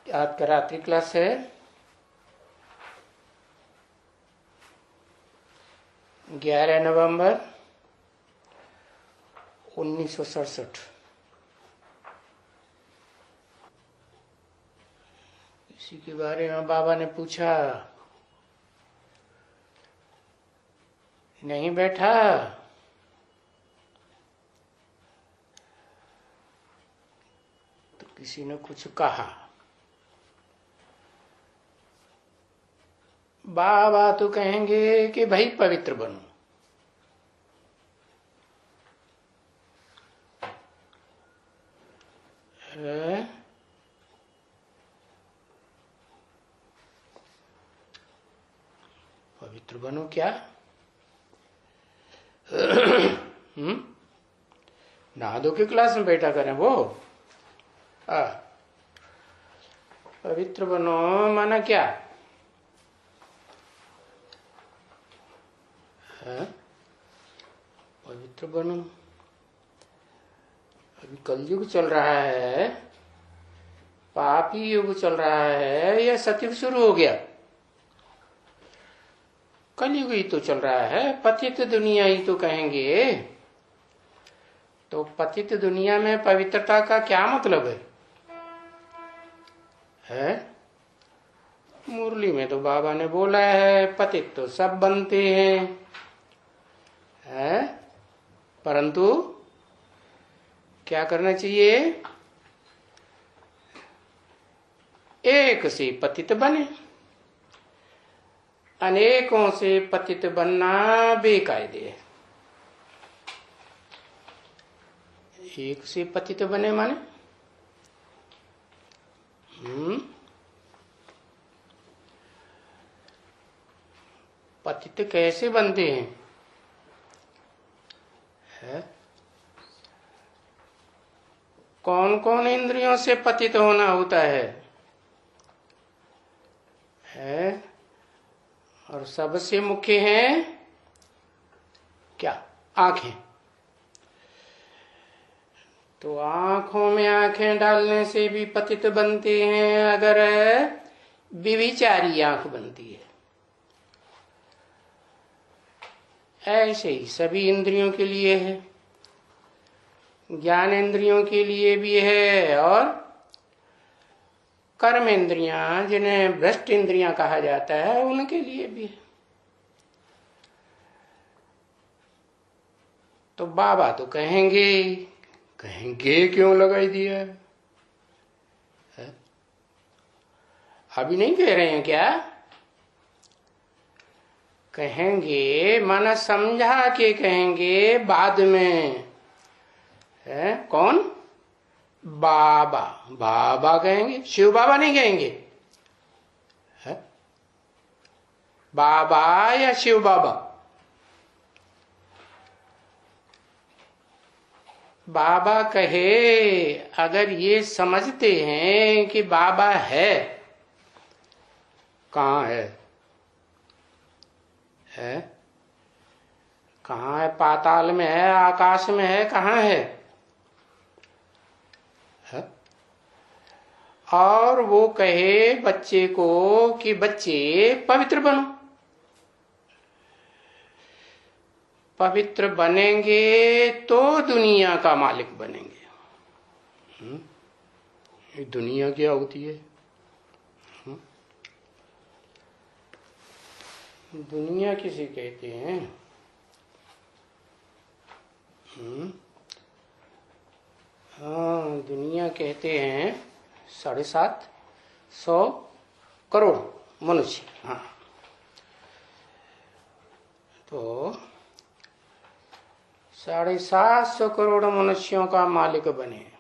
आपका रात्रि क्लास है 11 नवंबर 1967। इसी के बारे में बाबा ने पूछा, नहीं बैठा? तो किसी ने कुछ कहा, बाबा तो कहेंगे कि भाई पवित्र बनो। पवित्र बनो क्या? नहा धो के क्लास में बैठा करें वो। पवित्र बनो माना क्या? पवित्र बनो। अभी कलयुग चल रहा है, पापी युग चल रहा है या सतयुग शुरू हो गया? कलयुग ही तो चल रहा है, पतित दुनिया ही तो कहेंगे। तो पतित दुनिया में पवित्रता का क्या मतलब है? मुरली में तो बाबा ने बोला है पतित तो सब बनते हैं, परंतु क्या करना चाहिए? एक से पतित बने, अनेकों से पतित बनना बेकायदे है। एक से पतित बने माने पतित कैसे बनते हैं? कौन कौन इंद्रियों से पतित होना होता है? और सबसे मुख्य है क्या? आंखें। तो आंखों में आंखें डालने से भी पतित बनते हैं अगर व्यभिचारी आंख बनती है। ऐसे ही सभी इंद्रियों के लिए है, ज्ञान इंद्रियों के लिए भी है और कर्म इंद्रियां जिन्हें भ्रष्ट इंद्रियां कहा जाता है उनके लिए भी है। तो बाबा तो कहेंगे क्यों लगाई दिया है? अभी नहीं कह रहे हैं क्या? कहेंगे माना समझा के कहेंगे बाद में। कौन? बाबा। बाबा कहेंगे, शिव बाबा नहीं कहेंगे। बाबा या शिव बाबा? बाबा कहे अगर ये समझते हैं कि बाबा है, कहाँ है? कहाँ है? पाताल में है, आकाश में है, कहाँ है? और वो कहे बच्चे को कि बच्चे पवित्र बनो। पवित्र बनेंगे तो दुनिया का मालिक बनेंगे। ये दुनिया क्या होती है? दुनिया किसे कहते हैं? हाँ, दुनिया कहते हैं 750 करोड़ मनुष्य। हाँ, तो 750 करोड़ मनुष्यों का मालिक बने।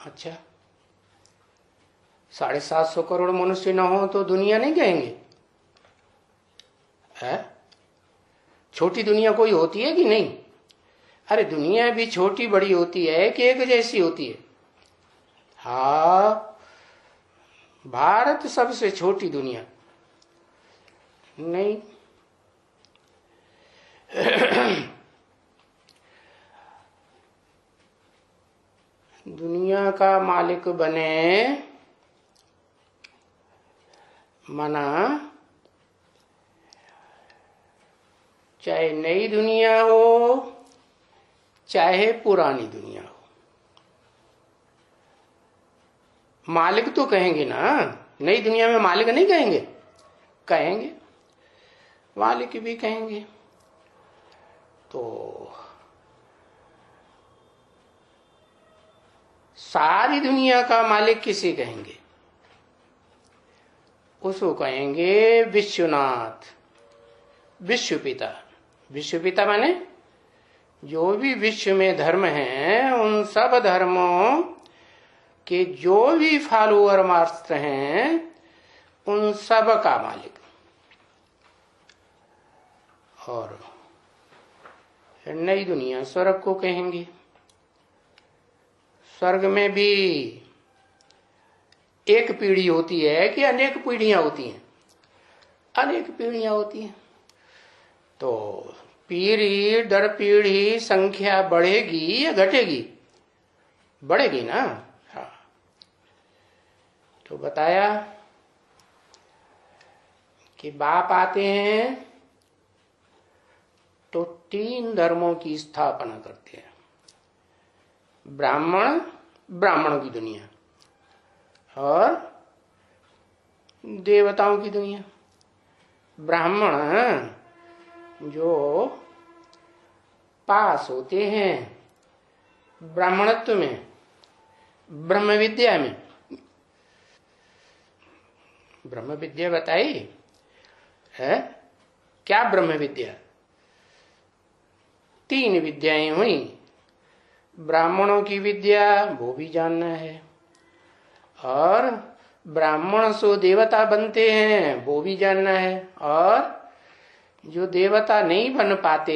अच्छा, 750 करोड़ मनुष्य न हो तो दुनिया नहीं कहेंगे? छोटी दुनिया कोई होती है कि नहीं? अरे दुनिया भी छोटी बड़ी होती है कि एक जैसी होती है? हाँ, भारत सबसे छोटी दुनिया नहीं। दुनिया का मालिक बने मना चाहे नई दुनिया हो चाहे पुरानी दुनिया हो, मालिक तो कहेंगे ना। नई दुनिया में मालिक नहीं कहेंगे, कहेंगे मालिक भी कहेंगे। तो सारी दुनिया का मालिक किसे कहेंगे? उसको कहेंगे विश्वनाथ, विश्व पिता। विश्व पिता माने जो भी विश्व में धर्म हैं उन सब धर्मों के जो भी फॉलोअर मास्टर हैं उन सब का मालिक। और नई दुनिया स्वर्ग को कहेंगे। स्वर्ग में भी एक पीढ़ी होती है कि अनेक पीढ़ियां होती हैं? अनेक पीढ़ियां होती हैं। तो पीढ़ी दर पीढ़ी संख्या बढ़ेगी या घटेगी? बढ़ेगी ना। हाँ, तो बताया कि बाप आते हैं तो 3 धर्मों की स्थापना करते हैं। ब्राह्मण, ब्राह्मणों की दुनिया, और देवताओं की दुनिया। ब्राह्मण जो पास होते हैं ब्राह्मणत्व में, ब्रह्म विद्या में। ब्रह्म विद्या बताई है क्या? ब्रह्म विद्या 3 विद्याएं हुई। ब्राह्मणों की विद्या वो भी जानना है, और ब्राह्मण सो देवता बनते हैं वो भी जानना है, और जो देवता नहीं बन पाते,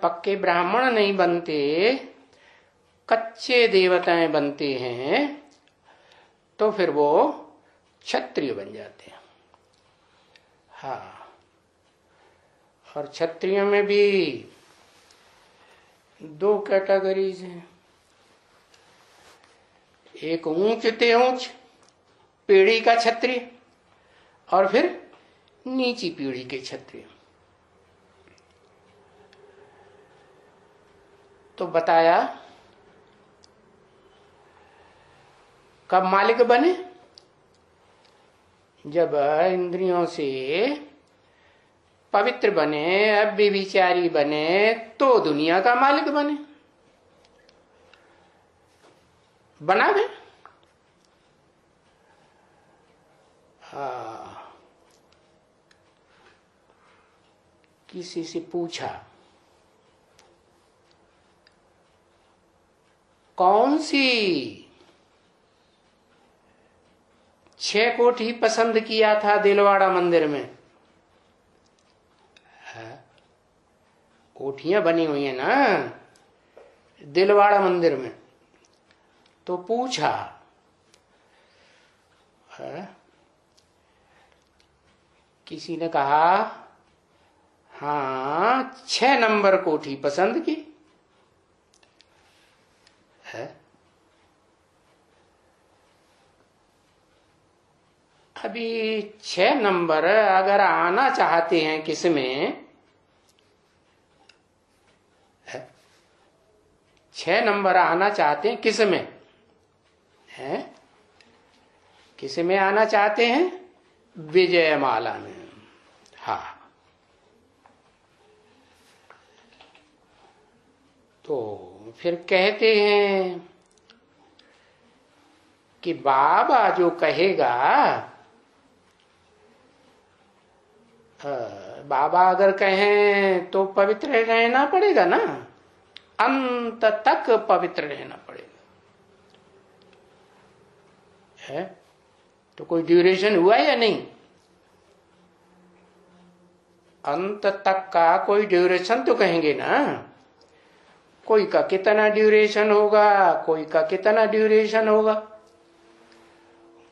पक्के ब्राह्मण नहीं बनते, कच्चे देवताएं बनते हैं, तो फिर वो क्षत्रिय बन जाते हैं। हाँ, और क्षत्रियों में भी 2 कैटेगरीज हैं। एक ऊंच ते ऊंच पीढ़ी का क्षत्रिय, और फिर नीची पीढ़ी के क्षत्रिय। तो बताया कब मालिक बने? जब इंद्रियों से पवित्र बने, अव्यभिचारी बने, तो दुनिया का मालिक बने। बना है। किसी से पूछा कौन सी 6 कोठी पसंद किया था दिलवाड़ा मंदिर में? कोठियां बनी हुई है ना दिलवाड़ा मंदिर में। तो पूछा किसी ने कहा हाँ 6 नंबर कोठी पसंद की है। अभी 6 नंबर अगर आना चाहते हैं किस में, 6 नंबर आना चाहते हैं किस में है? किस में आना चाहते हैं? विजयमाला में। हाँ, तो फिर कहते हैं कि बाबा जो कहेगा, बाबा अगर कहें तो पवित्र रहना पड़ेगा ना, अंत तक पवित्र रहना पड़ेगा। है तो कोई ड्यूरेशन हुआ या नहीं? अंत तक का कोई ड्यूरेशन तो कहेंगे ना। कोई का कितना ड्यूरेशन होगा, कोई का कितना ड्यूरेशन होगा,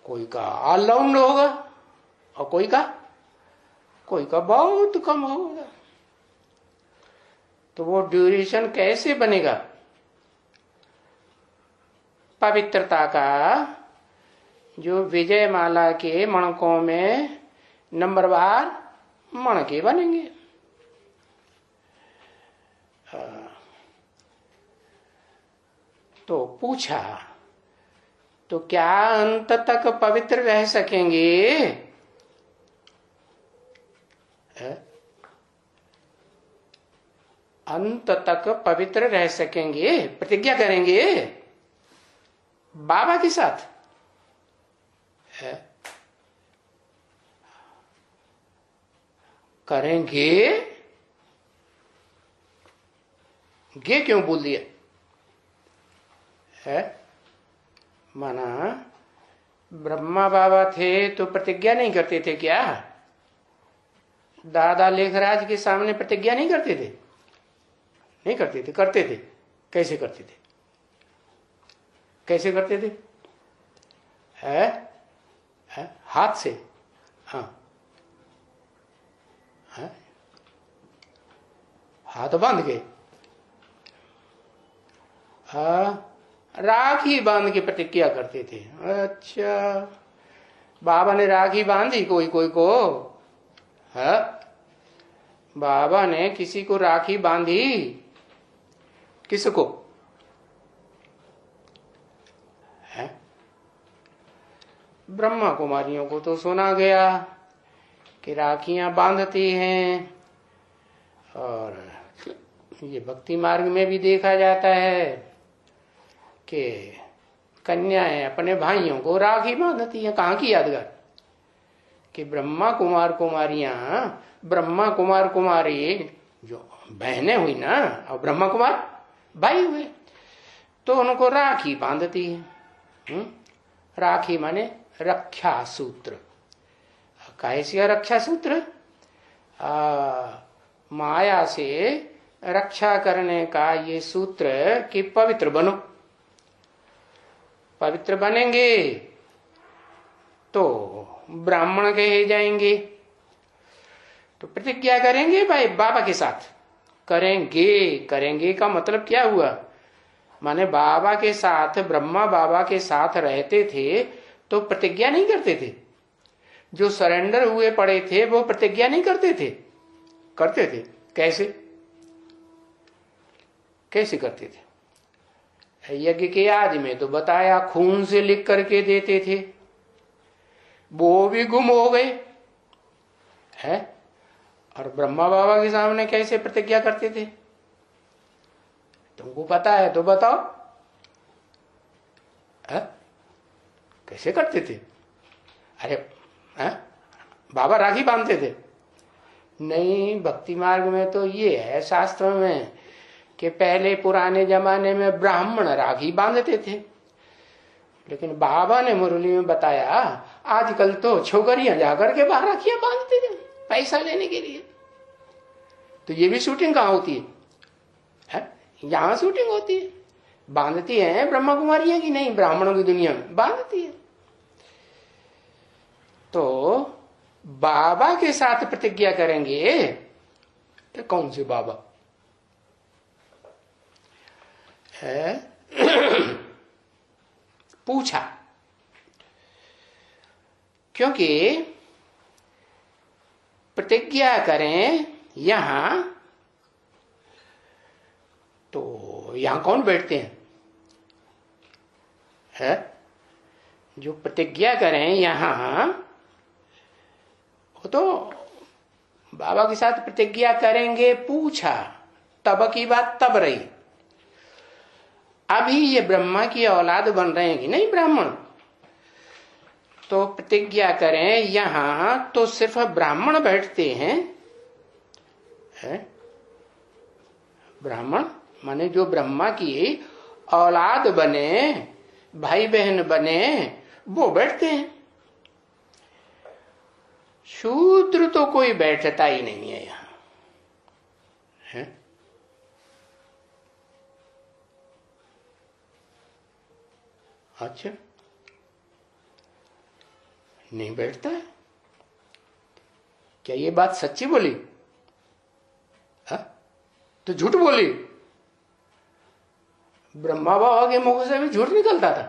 कोई का ऑलराउंड होगा, और कोई का बहुत कम होगा। तो वो ड्यूरेशन कैसे बनेगा? पवित्रता का जो विजय माला के मणकों में नंबरवार मणके बनेंगे। तो पूछा, तो क्या अंत तक पवित्र रह सकेंगे? अंत तक पवित्र रह सकेंगे, प्रतिज्ञा करेंगे बाबा के साथ? करेंगे? गे क्यों बोल दिया है? माना ब्रह्मा बाबा थे तो प्रतिज्ञा नहीं करते थे क्या? दादा लेखराज के सामने प्रतिज्ञा नहीं करते थे? नहीं करते थे? करते थे। कैसे करते थे? कैसे करते थे? है? हाथ से? हाँ, हाथ बांध के? राखी बांध के प्रतिज्ञा करते थे। अच्छा, बाबा ने राखी बांधी कोई कोई को? है? बाबा ने किसी को राखी बांधी? किसको? है? ब्रह्मा कुमारियों को तो सुना गया कि राखियां बांधती हैं, और ये भक्ति मार्ग में भी देखा जाता है कि कन्याएं अपने भाइयों को राखी बांधती हैं। कहाँ की यादगार कि ब्रह्मा कुमार कुमारियां, ब्रह्मा कुमार कुमारी जो बहनें हुई ना, और ब्रह्मा कुमार भाई हुए, तो उनको राखी बांधती है। राखी माने रक्षा सूत्र। कैसे रक्षा सूत्र? माया से रक्षा करने का ये सूत्र कि पवित्र बनो। पवित्र बनेंगे तो ब्राह्मण कहे जाएंगे। तो प्रतिज्ञा करेंगे भाई बाबा के साथ। करेंगे, करेंगे का मतलब क्या हुआ? माने बाबा के साथ, ब्रह्मा बाबा के साथ रहते थे तो प्रतिज्ञा नहीं करते थे। जो सरेंडर हुए पड़े थे वो प्रतिज्ञा नहीं करते थे? करते थे। कैसे? कैसे करते थे? यज्ञ के आदि में तो बताया, खून से लिख करके देते थे, वो भी गुम हो गए है। और ब्रह्मा बाबा के सामने कैसे प्रतिज्ञा करते थे? तुमको पता है तो बताओ, है? कैसे करते थे? अरे है? बाबा राखी बांधते थे? नहीं, भक्ति मार्ग में तो ये है शास्त्र में कि पहले पुराने जमाने में ब्राह्मण राखी बांधते थे, लेकिन बाबा ने मुरली में बताया आजकल तो छोकरियां जाकर के बाहर राखियां बांधते थे पैसा लेने के लिए। तो ये भी शूटिंग कहाँ होती है? यहां शूटिंग होती है। बांधती है ब्रह्मा कुमारियां की नहीं, ब्राह्मणों की दुनिया में बांधती है। तो बाबा के साथ प्रतिज्ञा करेंगे तो कौन से बाबा है? पूछा, क्योंकि प्रतिज्ञा करें यहां तो यहां कौन बैठते हैं? है? जो प्रतिज्ञा करें यहां वो तो बाबा के साथ प्रतिज्ञा करेंगे। पूछा, तब की बात तब रही। अभी ये ब्रह्मा की औलाद बन रहे हैं कि नहीं ब्राह्मण, तो प्रतिज्ञा करें यहां तो सिर्फ ब्राह्मण बैठते हैं। है? ब्राह्मण माने जो ब्रह्मा की औलाद बने, भाई बहन बने, वो बैठते हैं। शूद्र तो कोई बैठता ही नहीं है यहां। है? अच्छा, नहीं बैठता है? क्या ये बात सच्ची बोली? हा? तो झूठ बोली? ब्रह्मा बाबा के मुख से भी झूठ निकलता था।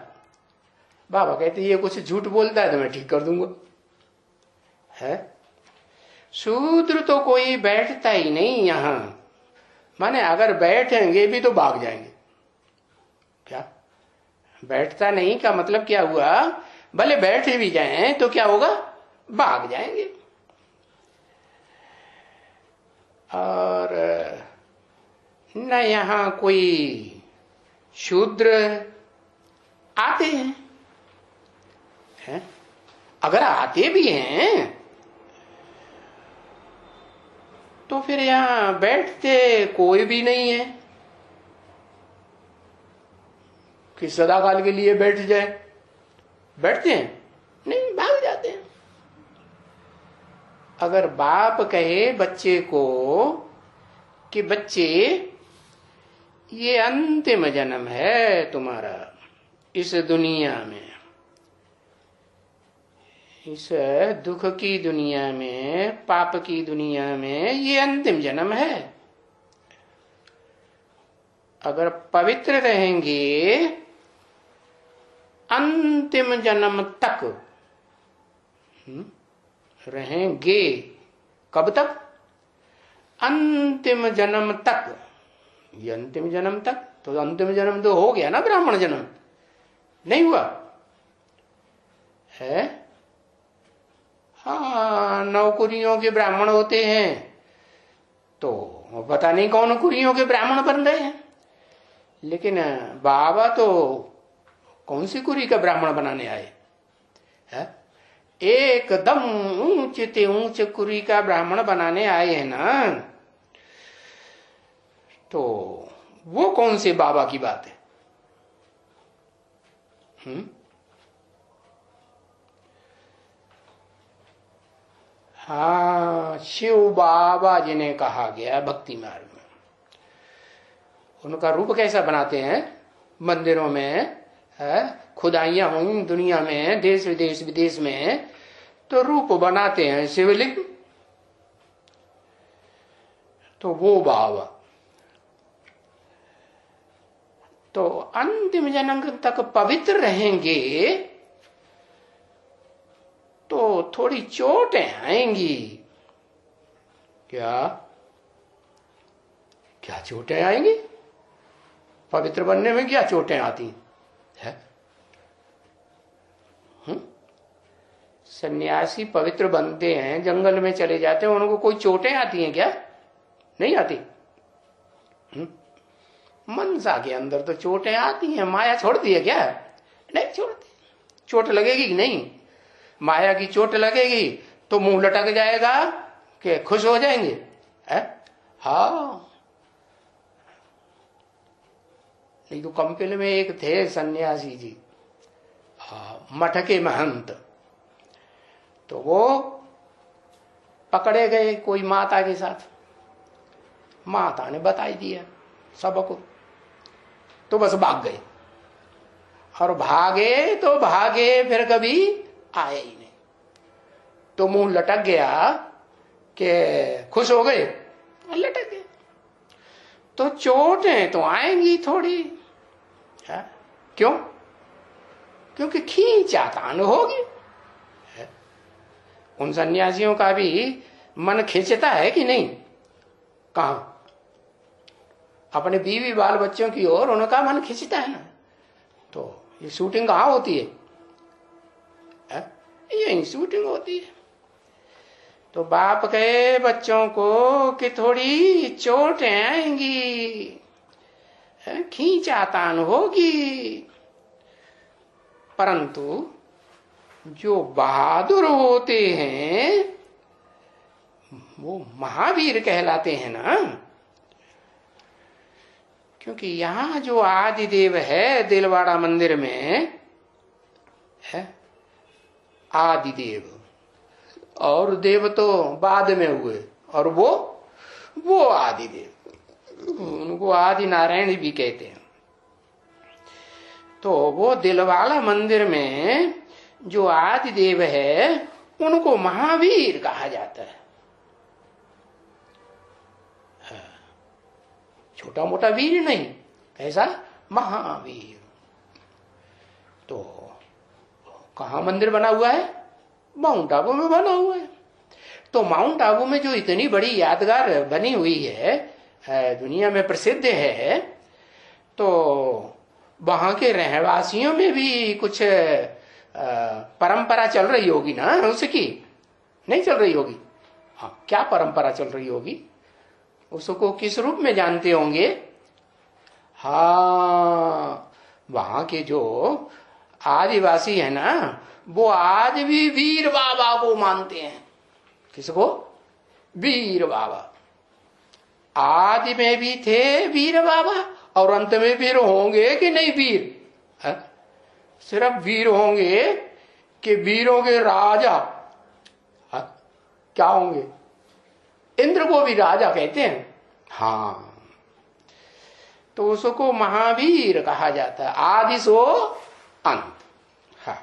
बाबा कहते ये कुछ झूठ बोलता है तो मैं ठीक कर दूंगा। है शूद्र तो कोई बैठता ही नहीं यहां, माने अगर बैठेंगे भी तो भाग जाएंगे। क्या बैठता नहीं का मतलब क्या हुआ? भले बैठे भी जाएं तो क्या होगा? भाग जाएंगे। और न यहां कोई शूद्र आते हैं, अगर आते भी हैं तो फिर यहां बैठते कोई भी नहीं है कि सदाकाल के लिए बैठ जाए। बैठते हैं नहीं, भाग जाते हैं। अगर बाप कहे बच्चे को कि बच्चे ये अंतिम जन्म है तुम्हारा इस दुनिया में, इस दुख की दुनिया में, पाप की दुनिया में, ये अंतिम जन्म है। अगर पवित्र रहेंगे अंतिम जन्म तक रहेंगे। कब तक? अंतिम जन्म तक। ये अंतिम जन्म तक तो अंतिम जन्म तो हो गया ना, ब्राह्मण जन्म नहीं हुआ है। हाँ, 9 कुरियों के ब्राह्मण होते हैं तो पता नहीं कौन कुरियों के ब्राह्मण बन रहे हैं, लेकिन बाबा तो कौन सी कुरी का ब्राह्मण बनाने आए है? एकदम ऊंचे ऊंच कुरी का ब्राह्मण बनाने आए हैं ना, तो वो कौन से बाबा की बात है? हाँ, शिव बाबा जिन्हें कहा गया भक्ति मार्ग में, उनका रूप कैसा बनाते हैं? मंदिरों में है, खुदाइयां हुई दुनिया में, देश विदेश विदेश में, तो रूप बनाते हैं शिवलिंग। तो वो बाबा तो अंतिम जन्म तक पवित्र रहेंगे तो थोड़ी चोटें आएंगी। क्या क्या चोटें आएंगी? पवित्र बनने में क्या चोटें आती है? सन्यासी पवित्र बनते हैं, जंगल में चले जाते हैं, उनको कोई चोटें आती हैं क्या? नहीं आती। मनसा के अंदर तो चोटें आती हैं। माया छोड़ती है क्या? नहीं छोड़ती। चोट लगेगी कि नहीं? माया की चोट लगेगी तो मुंह लटक जाएगा कि खुश हो जाएंगे है? हाँ, नहीं तो कंपिल में एक थे सन्यासी जी, मठ के महंत, तो वो पकड़े गए कोई माता के साथ। माता ने बताई दिया सबको, तो बस भाग गए। और भागे तो भागे, फिर कभी आए ही नहीं। तो मुंह लटक गया कि खुश हो गए, लटक गए। तो चोटें तो आएंगी थोड़ी है? क्यों? क्योंकि खींचातान होगी। उन सन्यासियों का भी मन खींचता है कि नहीं? कहां? अपने बीवी बाल बच्चों की ओर उनका मन खींचता है ना। तो ये शूटिंग कहां होती है? यही शूटिंग होती है। तो बाप कहे बच्चों को कि थोड़ी चोटें आएंगी, खींचातान होगी, परंतु जो बहादुर होते हैं वो महावीर कहलाते हैं ना। क्योंकि यहां जो आदिदेव है दिलवाड़ा मंदिर में है, आदिदेव, और देव तो बाद में हुए, और वो आदिदेव, उनको आदि नारायण भी कहते हैं। तो वो दिलवाड़ा मंदिर में जो आदिदेव है उनको महावीर कहा जाता है। छोटा मोटा वीर नहीं, ऐसा महावीर। तो कहाँ मंदिर बना हुआ है? माउंट आबू में बना हुआ है। तो माउंट आबू में जो इतनी बड़ी यादगार बनी हुई है, दुनिया में प्रसिद्ध है, तो वहां के रहवासियों में भी कुछ परंपरा चल रही होगी ना उसकी? नहीं चल रही होगी? हाँ, क्या परंपरा चल रही होगी? उसको किस रूप में जानते होंगे? हाँ, वहां के जो आदिवासी है ना, वो आज भी वीर बाबा को मानते हैं। किसको? वीर बाबा। आदि में भी थे वीर बाबा और अंत में वीर होंगे कि नहीं वीर? है? सिर्फ वीर होंगे कि वीरों के राजा? है? क्या होंगे? इंद्र को भी राजा कहते हैं। हाँ, तो उसको महावीर कहा जाता है, आदि सो अंत। हाँ,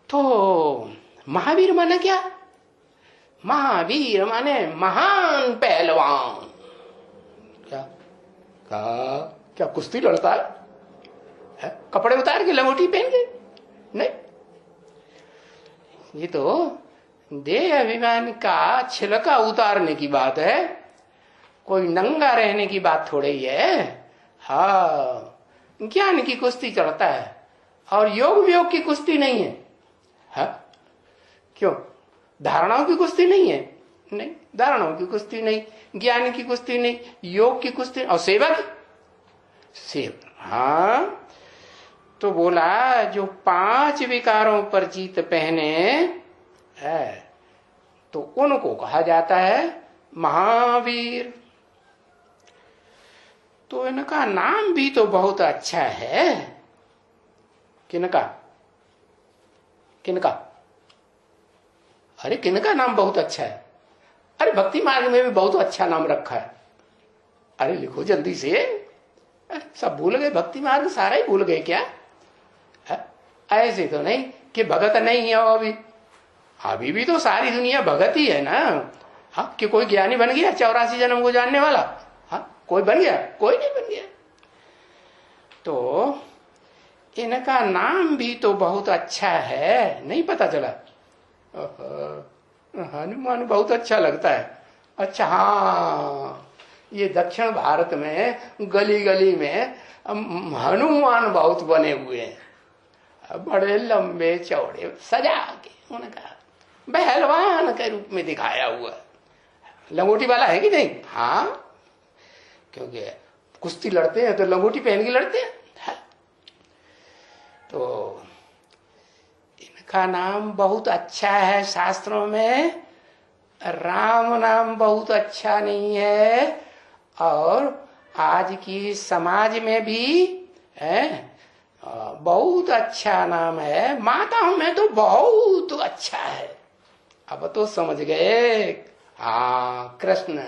तो महावीर माने क्या? महावीर माने महान पहलवान। क्या क्या कुश्ती लड़ता है? कपड़े उतार के लंगोटी पहन के? नहीं, ये तो देह अभिमान का छिलका उतारने की बात है, कोई नंगा रहने की बात थोड़ी ही है। हाँ, ज्ञान की कुश्ती चढ़ता है और योग वियोग की कुश्ती नहीं है। हाँ, क्यों? धारणाओं की कुश्ती नहीं है? नहीं, धारणाओं की कुश्ती नहीं, ज्ञान की कुश्ती नहीं, योग की कुश्ती और सेवा की सेवा। हाँ, तो बोला जो 5 विकारों पर जीत पहने है, तो उनको कहा जाता है महावीर। तो इनका नाम भी तो बहुत अच्छा है। किनका? किनका? अरे किनका नाम बहुत अच्छा है? अरे भक्ति मार्ग में भी बहुत अच्छा नाम रखा है। अरे लिखो जल्दी से। सब भूल गए? भक्ति मार्ग सारा ही भूल गए क्या? ऐसे तो नहीं कि भगत नहीं है अभी। अभी भी तो सारी दुनिया भगत ही है ना। हाँ, कि कोई ज्ञानी बन गया 84 जन्म को जानने वाला? हाँ, कोई बन गया? कोई नहीं बन गया। तो इनका नाम भी तो बहुत अच्छा है, नहीं पता चला? हनुमान बहुत अच्छा लगता है। अच्छा, हाँ, ये दक्षिण भारत में गली गली में हनुमान बहुत बने हुए हैं, बड़े लंबे चौड़े सजा के उनका पहलवान के रूप में दिखाया हुआ। लंगोटी वाला है कि नहीं? हाँ, क्योंकि कुश्ती लड़ते हैं तो लंगोटी पहन के लड़ते हैं। तो इनका नाम बहुत अच्छा है शास्त्रों में। राम नाम बहुत अच्छा नहीं है, और आज की समाज में भी है बहुत अच्छा नाम है। माताओं में तो बहुत अच्छा है। अब तो समझ गए? हाँ, कृष्ण।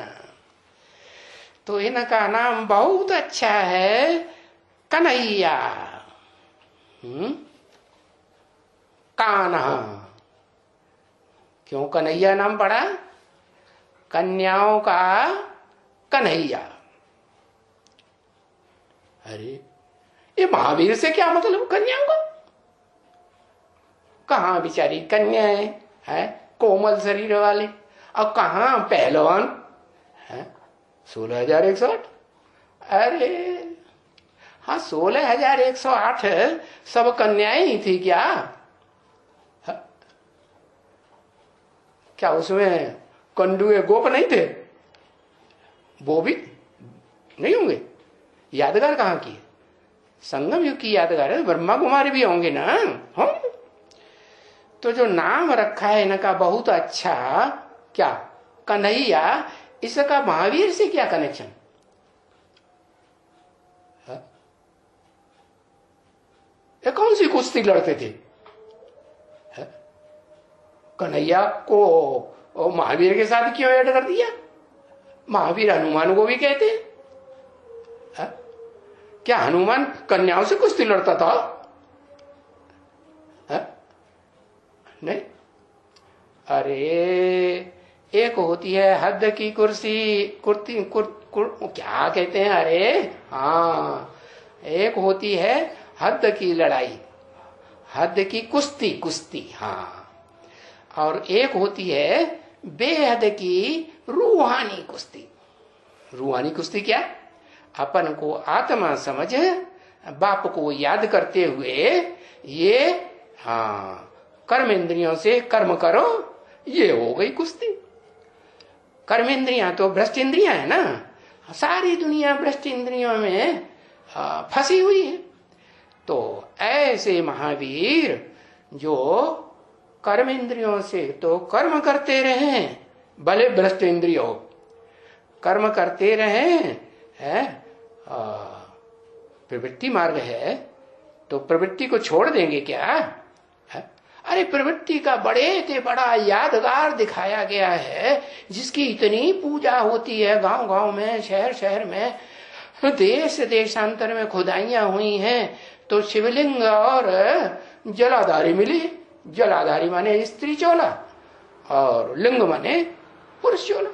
तो इनका नाम बहुत अच्छा है, कन्हैया। कान्हा। क्यों कन्हैया नाम पड़ा? कन्याओं का कन्हैया। अरे ये महावीर से क्या मतलब कन्याओं का? कहां बिचारी कन्याएं है कोमल शरीर वाली, और कहां पहलवान है 16,108। अरे हाँ, 16,108 सब कन्याएं ही थी क्या? क्या उसमें कंडुए गोप नहीं थे? वो भी नहीं होंगे? यादगार कहाँ की? संगम युग की यादगार है। ब्रह्मा कुमारी भी होंगे ना। हम तो जो नाम रखा है इनका बहुत अच्छा, क्या कन्हैया, इसका महावीर से क्या कनेक्शन? ये कौन सी कुश्ती लड़ते थे? कन्हैया को महावीर के साथ क्यों ऐड कर दिया? महावीर हनुमान को भी कहते हैं। क्या हनुमान कन्याओं से कुश्ती लड़ता था? नहीं। अरे एक होती है हद की कुर्सी, कुर्ती क्या कहते हैं, अरे हाँ, एक होती है हद की लड़ाई, हद की कुश्ती, कुश्ती, हाँ, और एक होती है बेहद की रूहानी कुश्ती। रूहानी कुश्ती क्या? अपन को आत्मा समझ, बाप को याद करते हुए ये, हाँ, कर्म इंद्रियों से कर्म करो, ये हो गई कुश्ती। कर्म इंद्रियां तो भ्रष्ट इंद्रियां है ना, सारी दुनिया भ्रष्ट इंद्रियों में फंसी हुई है। तो ऐसे महावीर जो कर्म इंद्रियों से तो कर्म करते रहे, भले भ्रष्ट इंद्रिय हो, कर्म करते रहे हैं, प्रवृत्ति मार्ग है, तो प्रवृत्ति को छोड़ देंगे क्या है? अरे प्रवृत्ति का बड़े से बड़ा यादगार दिखाया गया है, जिसकी इतनी पूजा होती है गांव गांव में, शहर शहर में, देश देशांतर में खुदाइयां हुई हैं, तो शिवलिंग और जलाधारी मिली। जलाधारी माने स्त्री चोला और लिंग माने पुरुष चोला,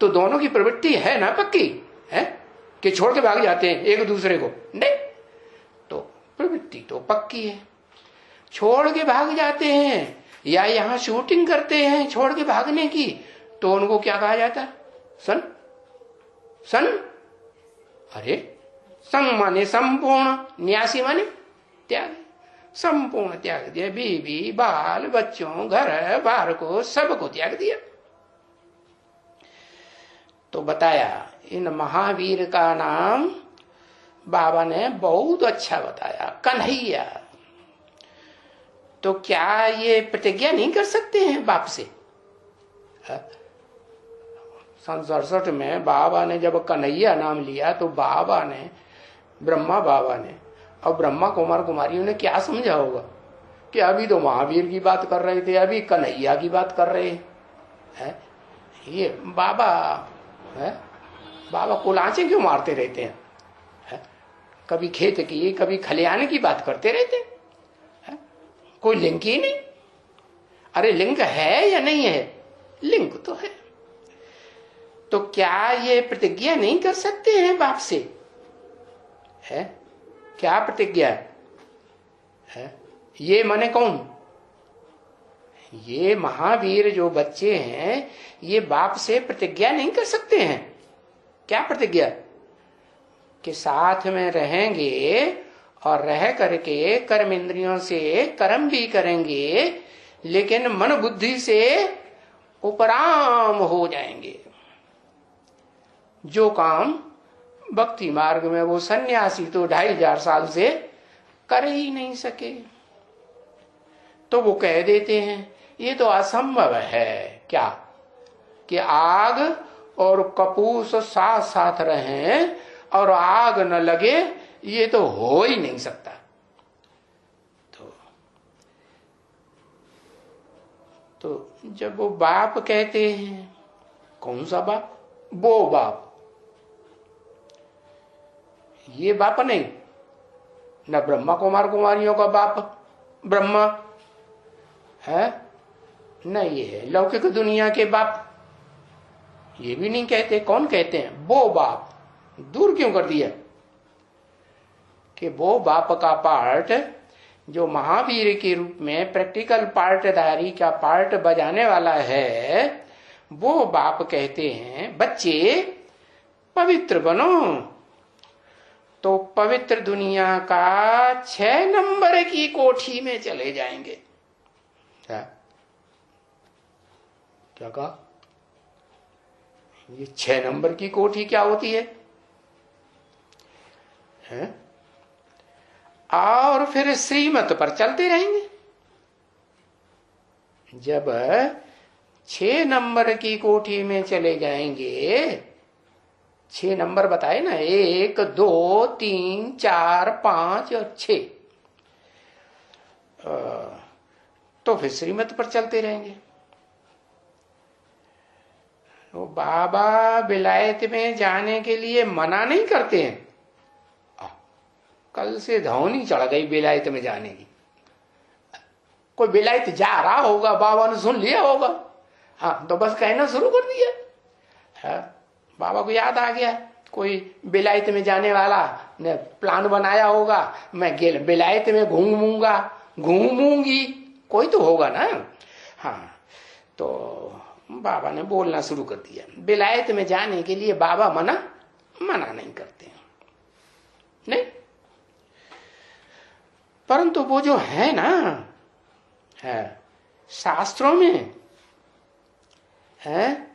तो दोनों की प्रवृत्ति है ना पक्की है कि छोड़ के भाग जाते हैं एक दूसरे को? नहीं, तो प्रवृत्ति तो पक्की है, छोड़ के भाग जाते हैं, या यहां शूटिंग करते हैं छोड़ के भागने की, तो उनको क्या कहा जाता है? सन, सन, अरे संग माने संपूर्ण, न्यासी माने त्याग, संपूर्ण त्याग दिया, बीवी बाल बच्चों घर बार को सबको त्याग दिया। तो बताया इन महावीर का नाम बाबा ने बहुत अच्छा बताया, कन्हैया। तो क्या ये प्रतिज्ञा नहीं कर सकते हैं बाप से? सन 67 में बाबा ने जब कन्हैया नाम लिया तो बाबा ने, ब्रह्मा बाबा ने और ब्रह्मा कुमार कुमारियों ने क्या समझा होगा कि अभी तो महावीर की बात कर रहे थे, अभी कन्हैया की बात कर रहे हैं। ये बाबा है, बाबा कुलाचे क्यों मारते रहते हैं? है? कभी खेत की कभी खलियान की बात करते रहते हैं, कोई लिंक ही नहीं। अरे लिंक है या नहीं है? लिंक तो है। तो क्या ये प्रतिज्ञा नहीं कर सकते हैं बाप से? है क्या प्रतिज्ञा है? ये माने कौन? ये महावीर जो बच्चे हैं, ये बाप से प्रतिज्ञा नहीं कर सकते हैं। क्या प्रतिज्ञा? कि साथ में रहेंगे और रह करके कर्म इंद्रियों से कर्म भी करेंगे, लेकिन मन बुद्धि से उपराम हो जाएंगे। जो काम भक्ति मार्ग में वो सन्यासी तो 2500 साल से कर ही नहीं सके, तो वो कह देते हैं ये तो असंभव है। क्या? कि आग और कपूस साथ साथ रहें और आग न लगे, ये तो हो ही नहीं सकता। तो जब वो बाप कहते हैं, कौन सा बाप? वो बाप, ये बाप नहीं, न ब्रह्मा कुमार कुमारियों का बाप ब्रह्मा है, न ये है लौकिक दुनिया के बाप, ये भी नहीं कहते। कौन कहते हैं? वो बाप। दूर क्यों कर दिया? कि वो बाप का पार्ट जो महावीर के रूप में प्रैक्टिकल पार्टदारी का पार्ट बजाने वाला है, वो बाप कहते हैं बच्चे पवित्र बनो। तो पवित्र दुनिया का 6 नंबर की कोठी में चले जाएंगे। क्या कहा? ये 6 नंबर की कोठी क्या होती है? और फिर श्रीमत पर चलते रहेंगे। जब 6 नंबर की कोठी में चले जाएंगे, 6 नंबर बताए ना, 1 2 3 4 5 और 6, तो फिर श्रीमत पर चलते रहेंगे। तो बाबा विलायत में जाने के लिए मना नहीं करते हैं। कल से धौनी चढ़ गई विलायत में जाने की। कोई विलायत जा रहा होगा, बाबा ने सुन लिया होगा, हाँ, तो बस कहना शुरू कर दिया। हाँ, बाबा को याद आ गया, कोई बेलायत में जाने वाला ने प्लान बनाया होगा, मैं बेलायत में घूमूंगी, कोई तो होगा ना। हाँ, तो बाबा ने बोलना शुरू कर दिया। बेलायत में जाने के लिए बाबा मना नहीं करते, नहीं, परंतु वो जो है ना, है शास्त्रों में है,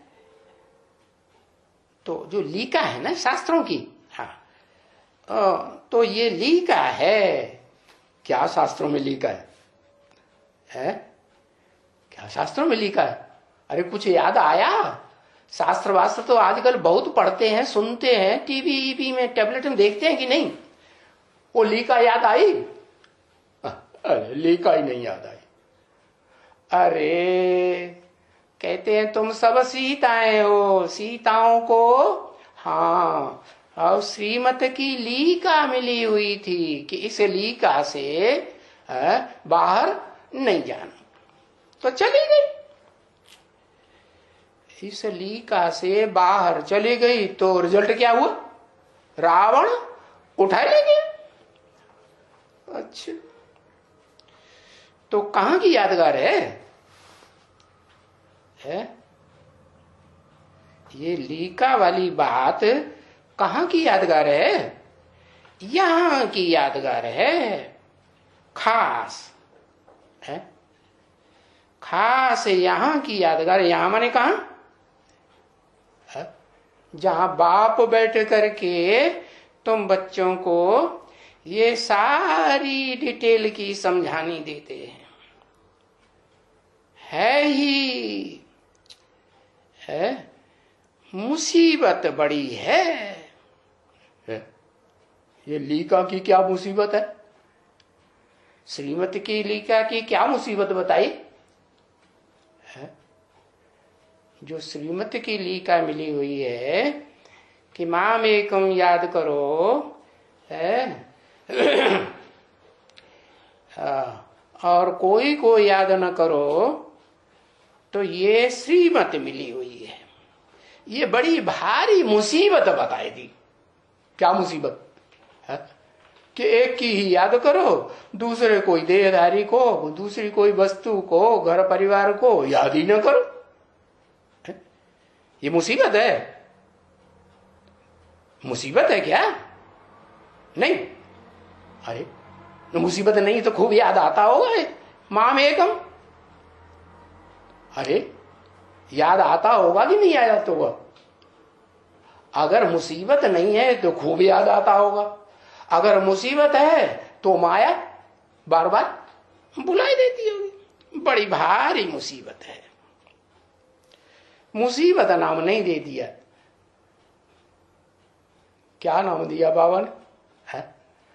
तो जो लिखा है ना शास्त्रों की, हाँ, तो ये लिखा है, क्या शास्त्रों में लिखा है? क्या शास्त्रों में लिखा है? अरे कुछ याद आया? शास्त्र वास्त्र तो आजकल बहुत पढ़ते हैं, सुनते हैं, टीवी में, टैबलेट में देखते हैं कि नहीं? वो लिखा याद आई? अरे लिखा ही नहीं याद आई। अरे कहते हैं तुम सब सीताएं हो, सीताओं को हाँ, और श्रीमत की लीका मिली हुई थी कि इस लीका से बाहर नहीं जाना, तो चली गई। इस लीका से बाहर चली गई तो रिजल्ट क्या हुआ? रावण उठा ले गया। अच्छा, तो कहां की यादगार है? ये लीका वाली बात कहां की यादगार है? यहां की यादगार है, खास है, खास यहां की यादगार। यहां माने कहां? जहां बाप बैठ करके तुम बच्चों को ये सारी डिटेल की समझानी देते हैं। है ही है, मुसीबत बड़ी है। ये लीका की क्या मुसीबत है? श्रीमत की लीका की क्या मुसीबत बताई है? जो श्रीमत की लीका मिली हुई है कि माम एकम याद करो है और कोई को याद न करो, तो ये श्रीमत मिली हुई है। ये बड़ी भारी मुसीबत बताई दी। क्या मुसीबत है? कि एक की ही याद करो, दूसरे कोई देहधारी को, दूसरी कोई वस्तु को, घर परिवार को याद ही न करो। ये मुसीबत है? मुसीबत है क्या? नहीं। अरे मुसीबत नहीं तो खूब याद आता होगा माम एकम। अरे याद आता होगा कि नहीं आता होगा? अगर मुसीबत नहीं है तो खूब याद आता होगा, अगर मुसीबत है तो माया बार बार बुलाई देती होगी। बड़ी भारी मुसीबत है। मुसीबत नाम नहीं दे दिया, क्या नाम दिया बाबा ने?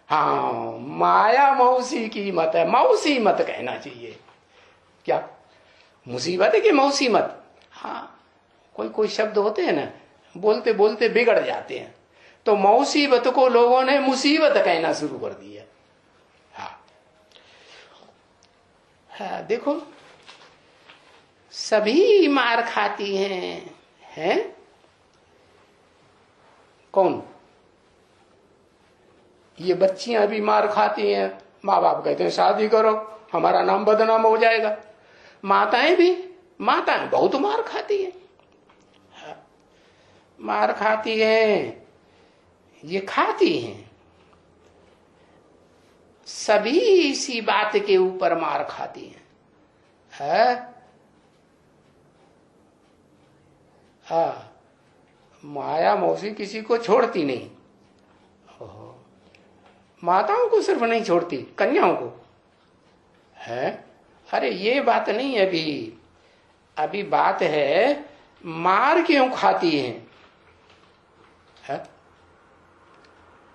हाँ, माया मौसी की मत है। मौसी मत कहना चाहिए। क्या मुसीबत है कि मौसी मत? हाँ, कोई शब्द होते हैं ना, बोलते बोलते बिगड़ जाते हैं, तो मौसीबत को लोगों ने मुसीबत कहना शुरू कर दिया। हाँ, देखो सभी मार खाती हैं, कौन? ये बच्चियां भी मार खाती हैं। माँ बाप कहते हैं शादी करो, हमारा नाम बदनाम हो जाएगा। माताएं बहुत मार खाती हैं, मार खाती हैं, ये खाती हैं। सभी इसी बात के ऊपर मार खाती हैं। माया मौसी किसी को छोड़ती नहीं। माताओं को सिर्फ नहीं छोड़ती, कन्याओं को है। अरे ये बात नहीं है, अभी बात है मार क्यों खाती है?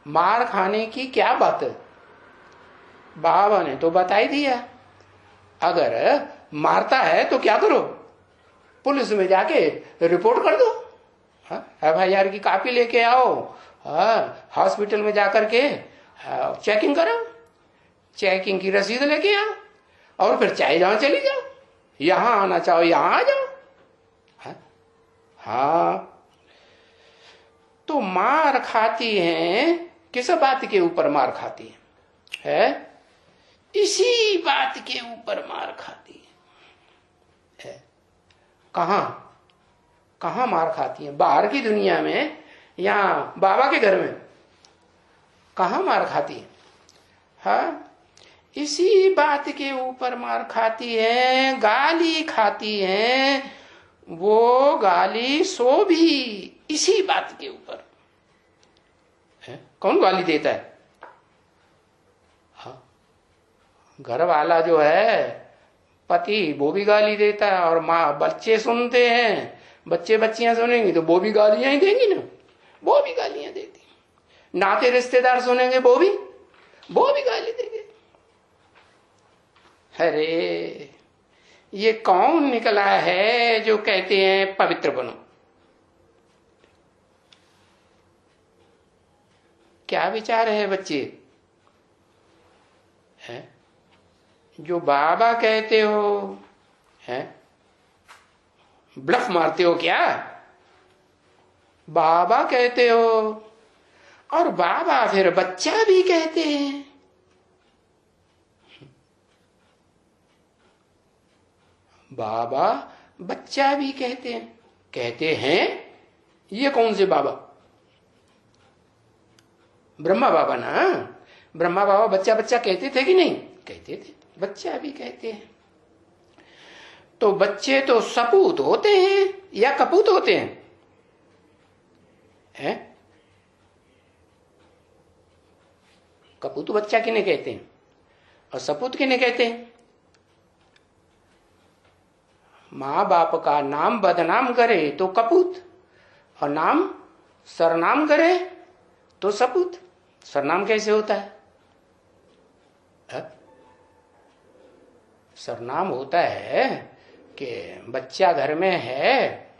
मार खाने की क्या बात है? बाबा ने तो बता ही दिया। अगर मारता है तो क्या करो? पुलिस में जाके रिपोर्ट कर दो, FIR की कॉपी लेके आओ, हॉस्पिटल में जाकर के चेकिंग कराओ, चेकिंग की रसीद लेके आओ, और फिर चाहे जहां चली जाओ, यहां आना चाहो यहां आ जाओ। हाँ, तो मार खाती हैं, किस बात के ऊपर मार खाती है? इसी बात के ऊपर मार खाती है। कहां कहां मार खाती है? बाहर की दुनिया में या बाबा के घर में? कहां मार खाती है? हाँ, इसी बात के ऊपर मार खाती है, गाली खाती है। वो गाली सो भी इसी बात के ऊपर है। कौन गाली देता है? हाँ, घर वाला जो है, पति, वो भी गाली देता है। और माँ, बच्चे सुनते हैं, बच्चे बच्चियां सुनेंगी तो वो भी गालियां ही देंगी ना, वो भी गालियां देती। नाते रिश्तेदार सुनेंगे, वो भी गाली देंगे। अरे ये कौन निकला है जो कहते हैं पवित्र बनो? क्या विचार है बच्चे? है जो बाबा कहते हो, है ब्लफ मारते हो क्या? बाबा कहते हो, और बाबा फिर बच्चा भी कहते हैं। बाबा बच्चा भी कहते हैं। ये कौन से बाबा? ब्रह्मा बाबा ना। ब्रह्मा बाबा बच्चा बच्चा कहते थे कि नहीं? कहते थे। बच्चा भी कहते हैं। तो बच्चे तो सपूत होते हैं या कपूत होते हैं? कपूत बच्चा किन्हें कहते हैं और सपूत किन्हें कहते हैं? माँ बाप का नाम बदनाम करे तो कपूत, और नाम सरनाम करे तो सपूत। सरनाम कैसे होता है? सरनाम होता है कि बच्चा घर में है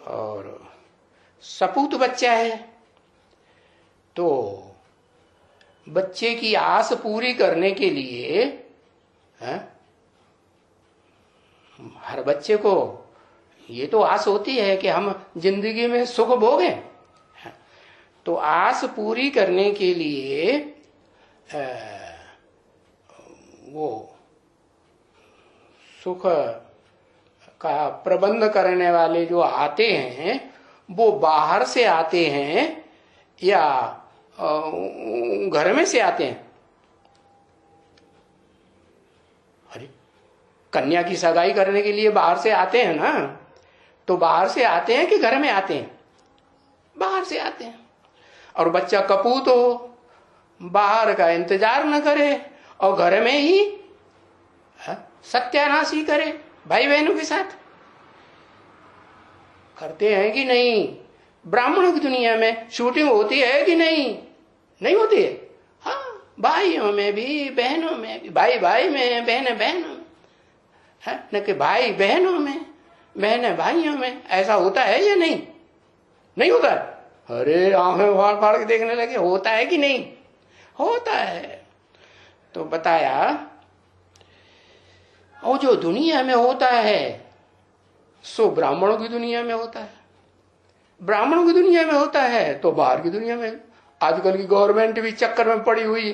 और सपूत बच्चा है, तो बच्चे की आस पूरी करने के लिए हर बच्चे को ये तो आस होती है कि हम जिंदगी में सुख भोगें। तो आस पूरी करने के लिए वो सुख का प्रबंध करने वाले जो आते हैं, वो बाहर से आते हैं या घर में से आते हैं? अरे, कन्या की सगाई करने के लिए बाहर से आते हैं ना, तो बाहर से आते हैं कि घर में आते हैं? बाहर से आते हैं। और बच्चा कपूत हो, बाहर का इंतजार न करे और घर में ही सत्यानाश ही करे भाई बहनों के साथ। करते हैं कि नहीं? ब्राह्मणों की दुनिया में शूटिंग होती है कि नहीं? नहीं होती है। हाँ, भाइयों में भी, बहनों में भी, भाई भाई में, बहन बहनों में, है न कि भाई बहनों में, बहन भाइयों में। ऐसा होता है या नहीं? नहीं होता है। अरे आंखें फाड़ फाड़ के देखने लगे, होता है कि नहीं? होता है। तो बताया, और जो दुनिया में होता है सो ब्राह्मणों की दुनिया में होता है। ब्राह्मणों की दुनिया में होता है तो बाहर की दुनिया में। आजकल की गवर्नमेंट भी चक्कर में पड़ी हुई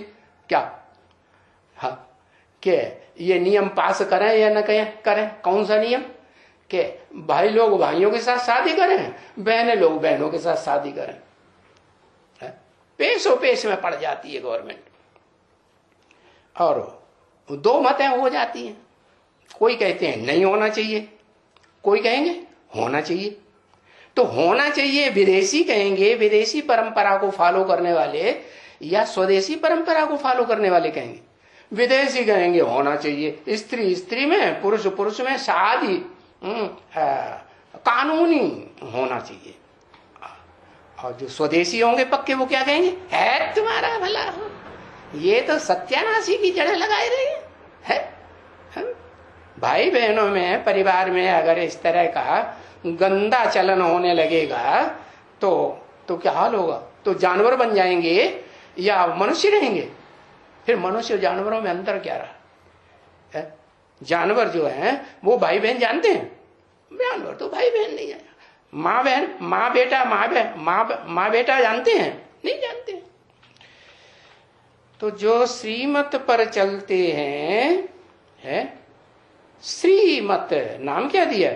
क्या? हाँ, के ये नियम पास करें या न करें? कौन सा नियम? कि भाई लोग भाइयों के साथ शादी करें, बहनें लोग बहनों के साथ शादी करें। पेशो पेश में पड़ जाती है गवर्नमेंट, और दो मतें हो जाती हैं। कोई कहते हैं नहीं होना चाहिए, कोई कहेंगे होना चाहिए। तो होना चाहिए विदेशी कहेंगे, विदेशी परंपरा को फॉलो करने वाले, या स्वदेशी परंपरा को फॉलो करने वाले कहेंगे? विदेशी कहेंगे होना चाहिए, स्त्री स्त्री में, पुरुष पुरुष में शादी कानूनी होना चाहिए। और जो स्वदेशी होंगे पक्के, वो क्या कहेंगे? है तुम्हारा भला हो, ये तो सत्यानाशी की जड़ें लगाए रहे हैं। भाई बहनों में, परिवार में अगर इस तरह का गंदा चलन होने लगेगा तो क्या हाल होगा? तो जानवर बन जाएंगे या मनुष्य रहेंगे? फिर मनुष्य और जानवरों में अंतर क्या रहा? जानवर जो है वो भाई बहन जानते हैं, जानवर तो भाई बहन नहीं जाना। माँ बहन, माँ बेटा, माँ बेटा जानते हैं? नहीं जानते। तो जो श्रीमत पर चलते हैं, है श्रीमत, नाम क्या दिया?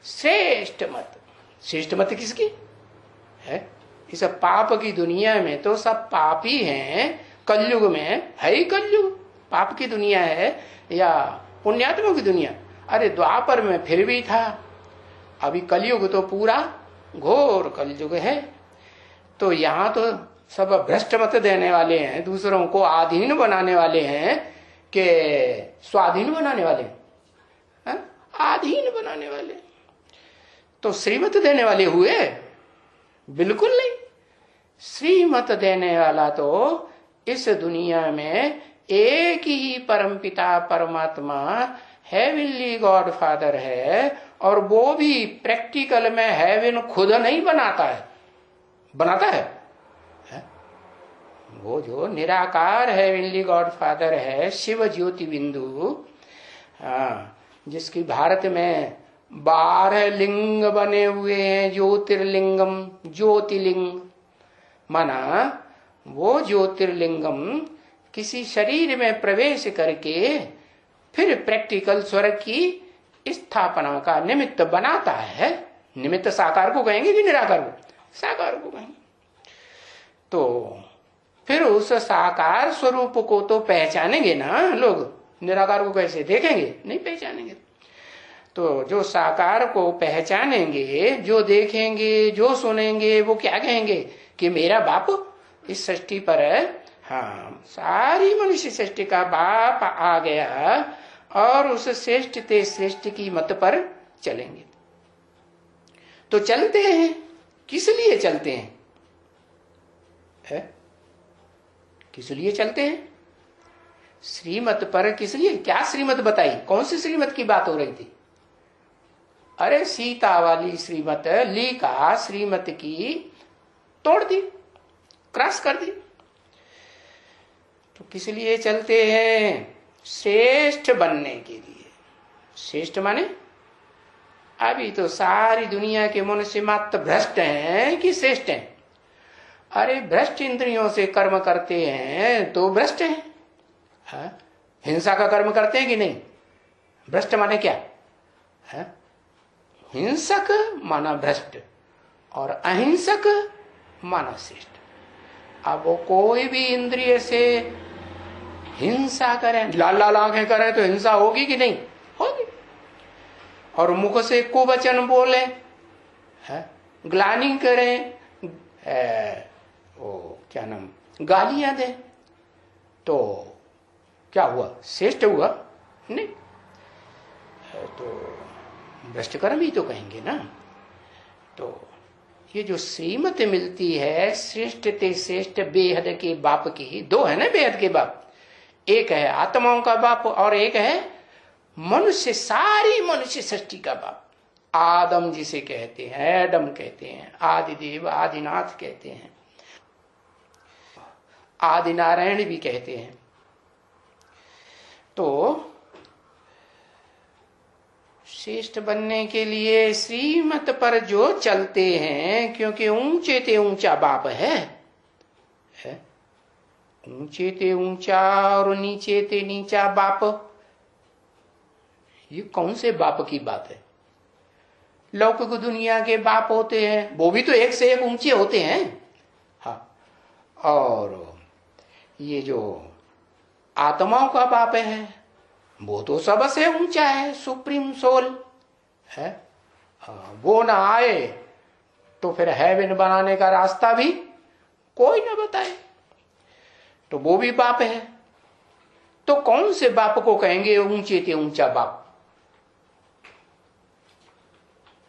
श्रेष्ठ मत। श्रेष्ठ मत किसकी है? इस पाप की दुनिया में तो सब पापी हैं। कलयुग में है ही कलयुग, पाप की दुनिया है या पुण्यात्मा की दुनिया? अरे द्वापर में फिर भी था, अभी कलयुग तो पूरा घोर कलयुग है। तो यहाँ तो सब भ्रष्ट मत देने वाले हैं, दूसरों को आधीन बनाने वाले हैं कि स्वाधीन बनाने वाले हैं, आधीन बनाने वाले। तो श्रीमत देने वाले हुए? बिल्कुल नहीं। श्रीमत देने वाला तो इस दुनिया में एक ही परमपिता परमात्मा हेवनली गॉड फादर है, और वो भी प्रैक्टिकल में हेवन खुद नहीं बनाता है, बनाता है? वो जो निराकार हेवनली गॉड फादर है, शिव ज्योति बिंदु, जिसकी भारत में 12 लिंग बने हुए हैं, ज्योतिर्लिंगम, ज्योतिलिंग माना वो ज्योतिर्लिंगम किसी शरीर में प्रवेश करके फिर प्रैक्टिकल स्वर्ग की स्थापना का निमित्त बनाता है। निमित्त साकार को कहेंगे कि निराकार को? साकार को कहेंगे। तो फिर उस साकार स्वरूप को तो पहचानेंगे ना लोग, निराकार को कैसे देखेंगे? नहीं पहचानेंगे। तो जो साकार को पहचानेंगे, जो देखेंगे, जो सुनेंगे, वो क्या कहेंगे कि मेरा बाप इस सृष्टि पर है। हाँ, सारी मनुष्य सृष्टि का बाप आ गया, और उस श्रेष्ठ ते श्रेष्ठ की मत पर चलेंगे। तो चलते हैं, किस लिए चलते हैं? है? किस लिए चलते हैं? श्रीमत पर किस लिए? क्या श्रीमत बताई? कौन सी श्रीमत की बात हो रही थी? अरे सीता वाली श्रीमत, ली का श्रीमत की तोड़ दी, क्रॉस कर दी। तो किस लिए चलते हैं? श्रेष्ठ बनने के लिए। श्रेष्ठ माने अभी तो सारी दुनिया के मनुष्य मात्र भ्रष्ट हैं कि श्रेष्ठ हैं? अरे भ्रष्ट इंद्रियों से कर्म करते हैं तो भ्रष्ट हैं। हाँ? हिंसा का कर्म करते हैं कि नहीं? भ्रष्ट माने क्या है? हिंसक माना भ्रष्ट और अहिंसक माना श्रेष्ठ। अब वो कोई भी इंद्रिय से हिंसा करें, लाल लाल आंखें करें तो हिंसा होगी कि नहीं? होगी। और मुख से कुवचन बोले, ग्लानि करें, क्या नाम, गालियां दें, तो क्या हुआ? श्रेष्ठ हुआ? नहीं। तो भ्रष्ट कर्म ही तो कहेंगे ना। तो ये जो श्रीमत मिलती है श्रेष्ठ ते श्रेष्ठ बेहद के बाप की, दो है ना बेहद के बाप, एक है आत्माओं का बाप और एक है मनुष्य, सारी मनुष्य सृष्टि का बाप। आदम जिसे कहते हैं, एडम कहते हैं, आदिदेव आदिनाथ कहते हैं, आदि नारायण भी कहते हैं। तो श्रेष्ठ बनने के लिए श्रीमत पर जो चलते हैं, क्योंकि ऊंचे ते ऊंचा बाप है, ऊंचे ते ऊंचा और नीचे ते नीचा बाप। ये कौन से बाप की बात है? लौकिक दुनिया के बाप होते हैं, वो भी तो एक से एक ऊंचे होते हैं। हाँ, और ये जो आत्माओं का बाप है वो तो सबसे ऊंचा है, सुप्रीम सोल है। वो ना आए तो फिर हेवन बनाने का रास्ता भी कोई ना बताए, तो वो भी बाप है। तो कौन से बाप को कहेंगे ऊंचे ते ऊंचा बाप?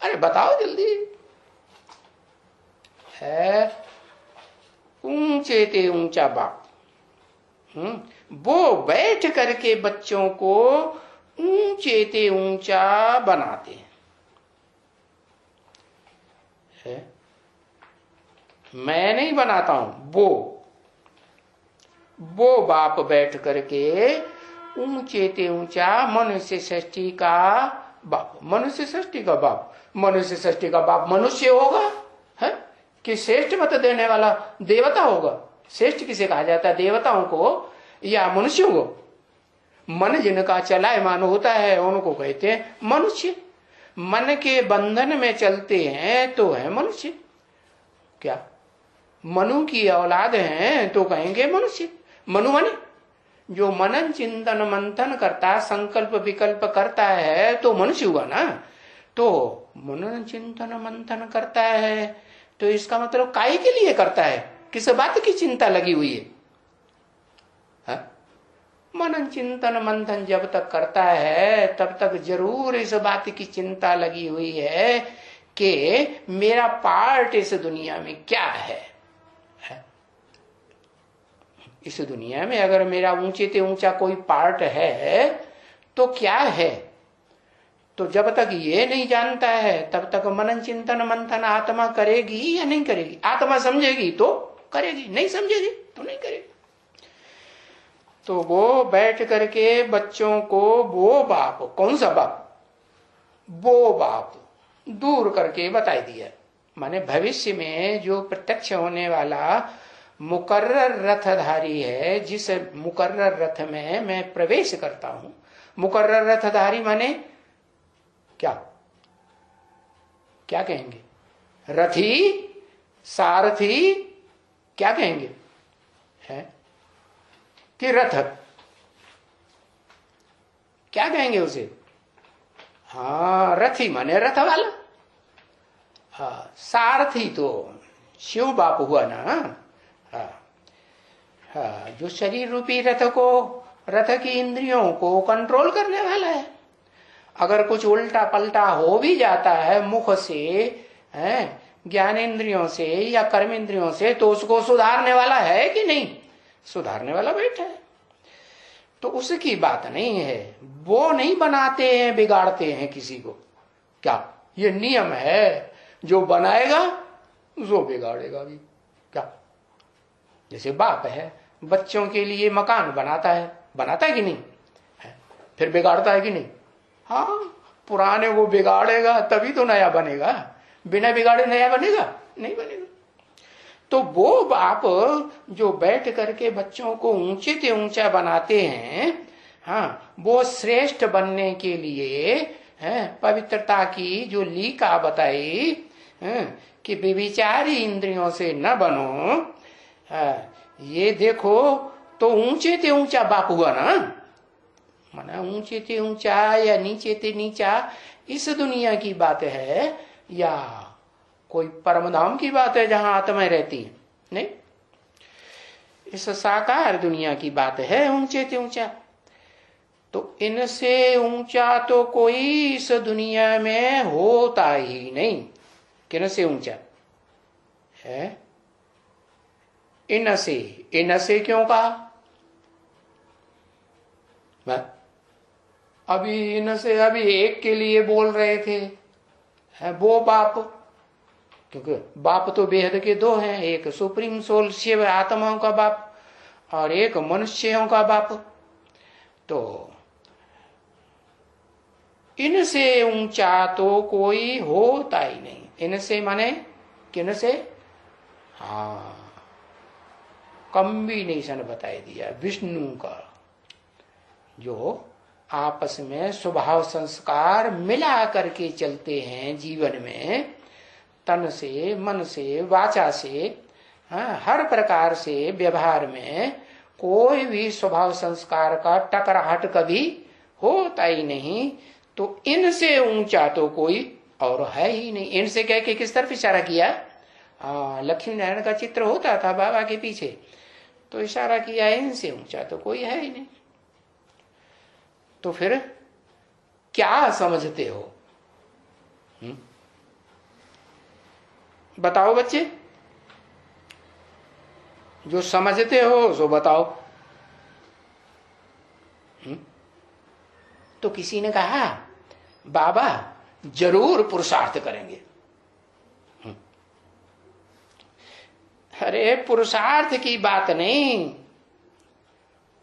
अरे बताओ जल्दी। है ऊंचे ते ऊंचा बाप। वो बैठ करके बच्चों को ऊंचे ते ऊंचा बनाते हैं। मैं नहीं बनाता हूं, वो बाप बैठ करके ऊंचे ते ऊंचा मनुष्य सृष्टि का बाप, मनुष्य सृष्टि का बाप। मनुष्य सृष्टि का बाप मनुष्य होगा है कि श्रेष्ठ मत देने वाला देवता होगा? श्रेष्ठ किसे कहा जाता है, देवताओं को या मनुष्यों को? मन जिनका चलायमान होता है उनको कहते हैं मनुष्य। मन के बंधन में चलते हैं तो है मनुष्य। क्या मनु की औलाद हैं तो कहेंगे मनुष्य। मनु माने जो मनन चिंतन मंथन करता, संकल्प विकल्प करता है तो मनुष्य हुआ ना। तो मनन चिंतन मंथन करता है तो इसका मतलब काय के लिए करता है, किस बात की चिंता लगी हुई है? मनन चिंतन मंथन जब तक करता है तब तक जरूर इस बात की चिंता लगी हुई है कि मेरा पार्ट इस दुनिया में क्या है। इस दुनिया में अगर मेरा ऊंचे से ऊंचा कोई पार्ट है तो क्या है? तो जब तक ये नहीं जानता है तब तक मनन चिंतन मंथन आत्मा करेगी या नहीं करेगी? आत्मा समझेगी तो करेगी, नहीं समझेगी तो नहीं करेगी। तो वो बैठ करके बच्चों को वो बाप, कौन सा बाप? वो बाप दूर करके बता दिया। माने भविष्य में जो प्रत्यक्ष होने वाला मुकर्रर रथधारी है, जिस मुकर्रर रथ में मैं प्रवेश करता हूं। मुकर्रर रथधारी माने क्या क्या कहेंगे? रथी, सारथी, क्या कहेंगे? है कि रथ, क्या कहेंगे उसे? हाँ, रथी माने रथ वाला। हाँ, सारथी तो शिव बाप हुआ ना। हाँ, हाँ, जो शरीर रूपी रथ को, रथ की इंद्रियों को कंट्रोल करने वाला है। अगर कुछ उल्टा पलटा हो भी जाता है मुख से, है ज्ञान इंद्रियों से या कर्म इंद्रियों से, तो उसको सुधारने वाला है कि नहीं? सुधारने वाला बैठा है। तो उसकी बात नहीं है। वो नहीं बनाते हैं, बिगाड़ते हैं किसी को। क्या ये नियम है, जो बनाएगा वो बिगाड़ेगा भी। क्या जैसे बाप है बच्चों के लिए मकान बनाता है कि नहीं है? फिर बिगाड़ता है कि नहीं? हाँ, पुराने को बिगाड़ेगा तभी तो नया बनेगा, बिना बिगाड़े नया बनेगा? नहीं बनेगा। तो वो बाप जो बैठ करके बच्चों को ऊंचे से ऊंचा बनाते हैं, हाँ, वो श्रेष्ठ बनने के लिए पवित्रता की जो लीका बताई कि व्यभिचारी इंद्रियों से न बनो, ये देखो तो ऊंचे से ऊंचा बाप हुआ ना। माना ऊंचे से ऊंचा या नीचे से नीचा इस दुनिया की बात है या कोई परमधाम की बात है जहां आत्मा रहती है? नहीं, इस साकार दुनिया की बात है ऊंचे से ऊंचा। तो इनसे ऊंचा तो कोई इस दुनिया में होता ही नहीं। किनसे ऊंचा है? इनसे क्यों कहा? अभी इनसे अभी एक के लिए बोल रहे थे, है वो बाप, क्योंकि बाप तो बेहद के दो हैं, एक सुप्रीम सोल शिव आत्माओं का बाप और एक मनुष्यों का बाप। तो इनसे ऊंचा तो कोई होता ही नहीं। इनसे माने किनसे? हाँ, कॉम्बिनेशन बताई दिया विष्णु का, जो आपस में स्वभाव संस्कार मिला करके चलते हैं जीवन में, तन से, मन से, वाचा से, हर प्रकार से व्यवहार में कोई भी स्वभाव संस्कार का टकराहट कभी होता ही नहीं। तो इनसे ऊंचा तो कोई और है ही नहीं। इनसे कह के किस तरफ इशारा किया? लक्ष्मी नारायण का चित्र होता था बाबा के पीछे, तो इशारा किया इनसे ऊंचा तो कोई है ही नहीं। तो फिर क्या समझते हो? बताओ बच्चे, जो समझते हो सो बताओ। तो किसी ने कहा बाबा जरूर पुरुषार्थ करेंगे। अरे पुरुषार्थ की बात नहीं,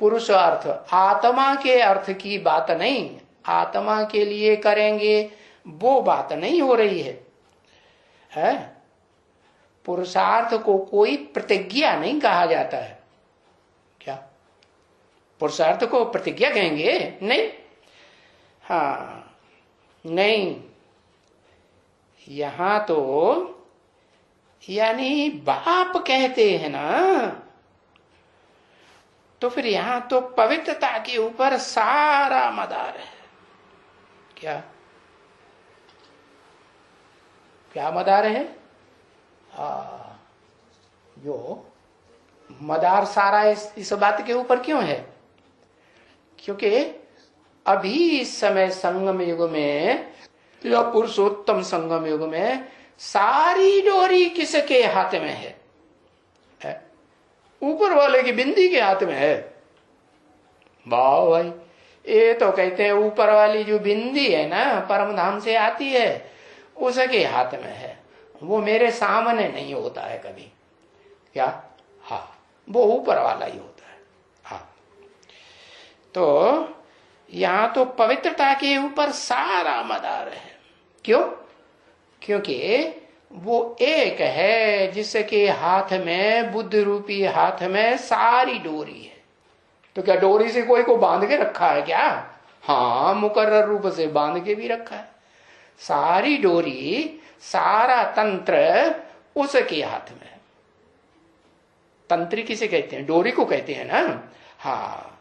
पुरुषार्थ आत्मा के अर्थ की बात नहीं, आत्मा के लिए करेंगे, वो बात नहीं हो रही है? पुरुषार्थ को कोई प्रतिज्ञा नहीं कहा जाता है। क्या पुरुषार्थ को प्रतिज्ञा कहेंगे? नहीं। हाँ, नहीं, यहां तो यानी बाप कहते हैं ना, तो फिर यहां तो पवित्रता के ऊपर सारा मदार है। क्या क्या मदार है? जो मदार सारा इस बात के ऊपर क्यों है? क्योंकि अभी इस समय संगम युग में या पुरुषोत्तम संगम युग में सारी डोरी किसके हाथ में है? ऊपर वाले की बिंदी के हाथ में है। वाह भाई, ये तो कहते हैं ऊपर वाली जो बिंदी है ना, परम धाम से आती है, उसके हाथ में है। वो मेरे सामने नहीं होता है कभी। क्या? हाँ, वो ऊपर वाला ही होता है। हाँ, तो यहां तो पवित्रता के ऊपर सारा मदार है। क्यों? क्योंकि वो एक है जिसके हाथ में, बुद्ध रूपी हाथ में सारी डोरी है। तो क्या डोरी से कोई को बांध के रखा है क्या? हाँ, मुकर्रर रूप से बांध के भी रखा है। सारी डोरी, सारा तंत्र उसके हाथ में। तंत्री किसे कहते हैं? डोरी को कहते हैं ना। हाँ,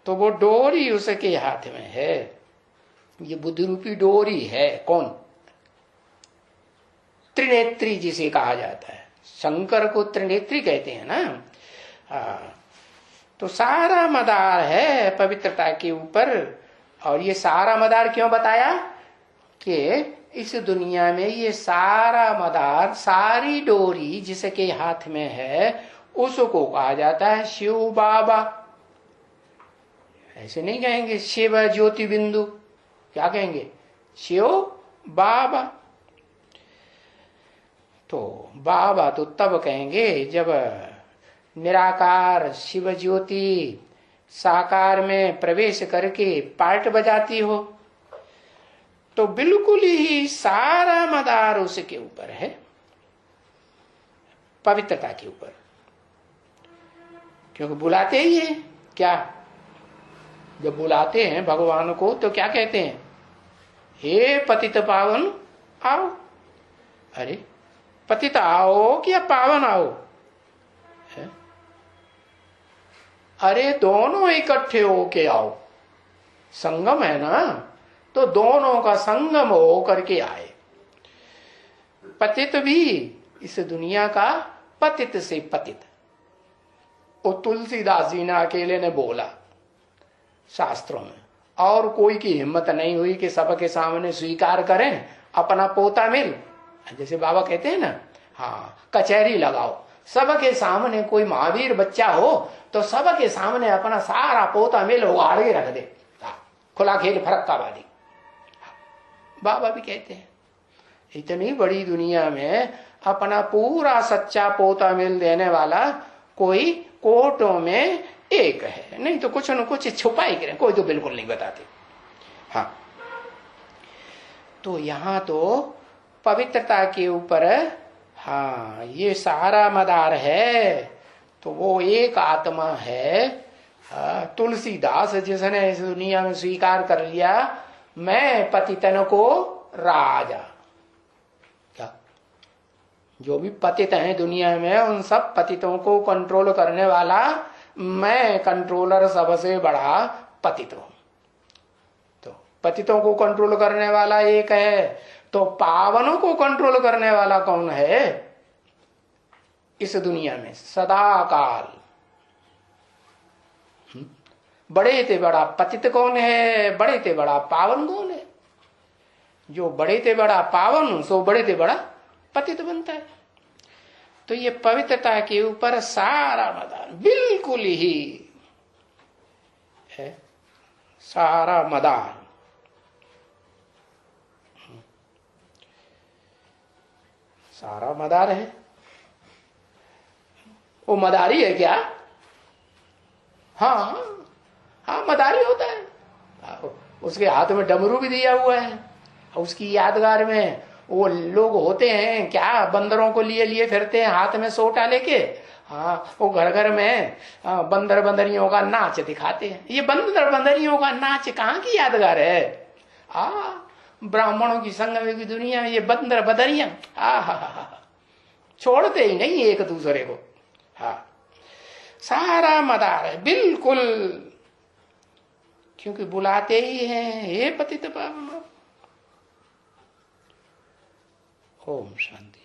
तो वो डोरी उसके हाथ में है। ये बुद्ध रूपी डोरी है। कौन? त्रिनेत्री जिसे कहा जाता है। शंकर को त्रिनेत्री कहते हैं ना। तो सारा मदार है पवित्रता के ऊपर। और ये सारा मदार क्यों बताया? कि इस दुनिया में ये सारा मदार, सारी डोरी जिसके हाथ में है, उसको कहा जाता है शिव बाबा। ऐसे नहीं कहेंगे शिव ज्योति बिंदु। क्या कहेंगे? शिव बाबा। तो बाबा तो तब कहेंगे जब निराकार शिव ज्योति साकार में प्रवेश करके पार्ट बजाती हो, तो बिल्कुल ही सारा मदार उसके ऊपर है, पवित्रता के ऊपर। क्योंकि बुलाते ही है। क्या? जब बुलाते हैं भगवान को तो क्या कहते हैं? हे पतित पावन आओ। अरे पतित आओ क्या पावन आओ? है? अरे दोनों इकट्ठे होके आओ। संगम है ना, तो दोनों का संगम हो करके आए। पतित भी इस दुनिया का पतित से पतित। वो तुलसीदास जी ने अकेले ने बोला शास्त्रों में, और कोई की हिम्मत नहीं हुई कि सबके सामने स्वीकार करें अपना पोता मिल। जैसे बाबा कहते हैं ना, हाँ, कचहरी लगाओ, सबके सामने कोई महावीर बच्चा हो तो सबके सामने अपना सारा पोता मिल उगाड़ के रख दे। खुला खेल फरक्का वाली। बाबा भी कहते हैं इतनी बड़ी दुनिया में अपना पूरा सच्चा पोता मिल देने वाला कोई कोटों में एक है, नहीं तो कुछ न कुछ छुपाई करें, कोई तो बिल्कुल नहीं बताते। हाँ, तो यहां तो पवित्रता के ऊपर, हाँ, ये सारा मदार है। तो वो एक आत्मा है। तुलसीदास जिसने इस दुनिया में स्वीकार कर लिया, मैं पतितन को राजा। क्या? जो भी पतित हैं दुनिया में, उन सब पतितों को कंट्रोल करने वाला मैं, कंट्रोलर सबसे बड़ा पतित हूं। तो पतितों को कंट्रोल करने वाला एक है, तो पावनों को कंट्रोल करने वाला कौन है इस दुनिया में? सदा काल। बड़े ते बड़ा पतित कौन है? बड़े ते बड़ा पावन कौन है? जो बड़े ते बड़ा पावन, सो बड़े ते बड़ा पतित बनता है। तो ये पवित्रता के ऊपर सारा मदार बिल्कुल ही है। सारा मदार सारा मदार है। वो मदारी है क्या? हाँ हाँ, मदारी होता है। उसके हाथ में डमरू भी दिया हुआ है। उसकी यादगार में वो लोग होते हैं क्या, बंदरों को लिए लिए फिरते हैं हाथ में सोटा लेके। हाँ, वो घर घर में बंदर बंदरियों का नाच दिखाते हैं। ये बंदर बंदरियों का नाच कहाँ की यादगार है? ब्राह्मणों की संगम की दुनिया में ये बंदर बंदरियां छोड़ते ही नहीं एक दूसरे को। हाँ, सारा मदार है बिल्कुल, क्योंकि बुलाते ही हैं हे पतित पावन। ओम शांति।